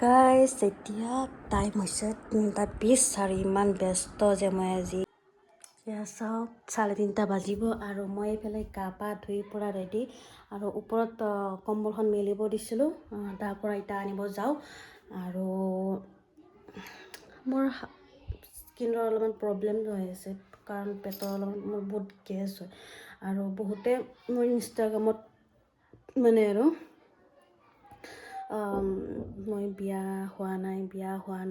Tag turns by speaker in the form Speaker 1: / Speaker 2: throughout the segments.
Speaker 1: guys এতিয়া time হৈছে 3:20 আৰু ইমান ব্যস্ত যে মই আজি এয়া চাওক 3:30 বাজিব আৰু মই এইফালে গা পা ধুই পূৰা ৰেডি আৰু ওপৰত কম্বলখন মেলিব দিছিলোঁ তাৰ পৰা এতিয়া আনিব যাওঁ আৰু মোৰ স্কিনৰ অলপমান প্ৰব্লেম হৈ আছে কাৰণ পেটৰ অলপমান মোৰ বহুত গেছ হয় আৰু বহুতে মোৰ ইনষ্টাগ্ৰামত মানে আৰু মই বিয়া হোৱা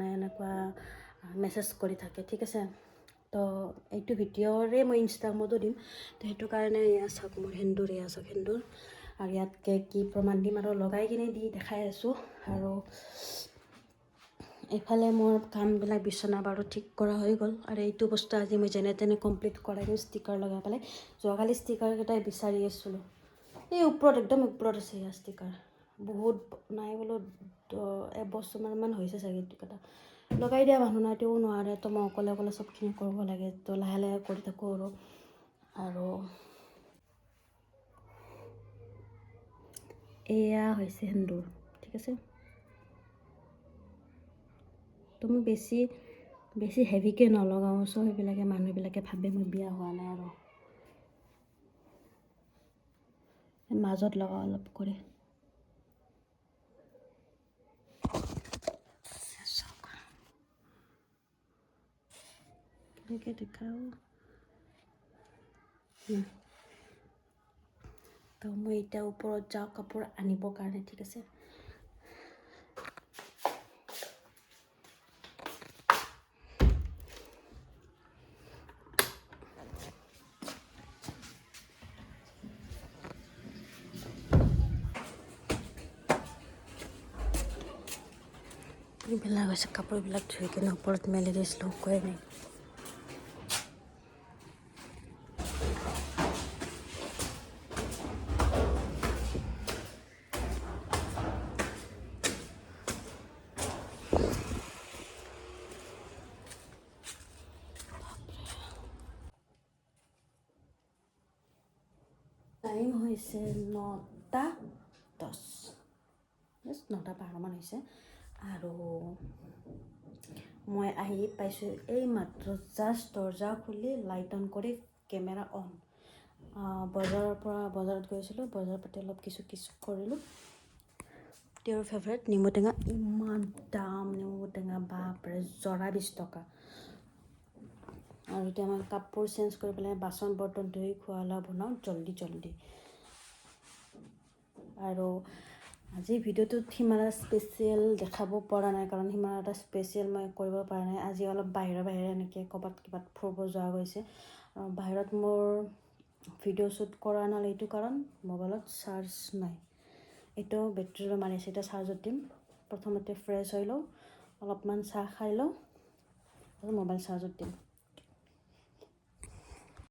Speaker 1: নাই এনেকুৱা মেছেজ কৰি থাকে ঠিক আছে তো এইটো ভিডিঅ'ৰে মই ইনষ্টাগ্ৰামতো দিম তো সেইটো কাৰণে এয়া চাওক মোৰ সেন্দুৰ এয়া চাওক সেন্দুৰ আৰু ইয়াতকৈ কি প্ৰমাণ দিম আৰু লগাই কিনে দি দেখাই আছোঁ আৰু এইফালে মোৰ কামবিলাক বিচনা বাৰু ঠিক কৰা হৈ গ'ল আৰু এইটো বস্তু আজি মই যেনে তেনে কমপ্লিট কৰাই দিওঁ ষ্টিকাৰ লগাই পেলাই যোৱাকালি ষ্টিকাৰকেইটাই বিচাৰি আছিলোঁ এই ওপৰত একদম ওপৰত আছে এয়া ষ্টিকাৰ বহুত নাই বোলো এবছৰমান হৈছে চাগে এইকেইটা লগাই দিয়া মানুহ নাই তেও নোৱাৰে তো মই অকলে চবখিনি কৰিব লাগে তো লাহে লাহে কৰি থাকোঁ আৰু এয়া হৈছে সেন্দুৰ ঠিক আছে তো মই বেছি হেভিকৈ নলগাওঁ চ' সেইবিলাকে মানুহবিলাকে ভাবে মই বিয়া হোৱা নাই আৰু মাজত লগাওঁ অলপ কৰি কেনেকৈ দেখাওঁ তো মই এতিয়া ওপৰত যাওঁ কাপোৰ আনিবৰ কাৰণে ঠিক আছে এইবিলাক হৈছে কাপোৰবিলাক ধুই কিনে ওপৰত মেলি দিছিলোঁ শুকুৱাই নাই টাইম হৈছে 9:10 জাষ্ট 9:12 হৈছে আৰু মই আহি পাইছোঁ এই মাত্ৰ জাষ্ট দৰ্জা খুলি লাইট অন কৰি কেমেৰা অন বজাৰত গৈছিলোঁ বজাৰৰ পাতি অলপ কিছু কৰিলোঁ তেওঁৰ ফেভৰেট নেমু টেঙা ইমান দাম নেমু টেঙা বাপৰে জৰা 20 টকা আৰু এতিয়া মই কাপোৰ চেঞ্জ কৰি পেলাই বাচন বৰ্তন ধুই খোৱা লোৱা বনাওঁ জল্দি আৰু আজি ভিডিঅ'টোত সিমান এটা স্পেচিয়েল দেখাব পৰা নাই কাৰণ সিমান এটা স্পেচিয়েল মই কৰিব পৰা নাই আজি অলপ বাহিৰে এনেকৈ ক'ৰবাত ফুৰিব যোৱা গৈছে বাহিৰত মোৰ ভিডিঅ' শ্বুট কৰা নহ'লে এইটো কাৰণ মোবাইলত চাৰ্জ নাই এইটো বেটেৰীলৈ মাৰি আছে এতিয়া চাৰ্জত দিম প্ৰথমতে ফ্ৰেছ হৈ লওঁ অলপমান চাহ খাই লওঁ আৰু মোবাইল চাৰ্জত দিম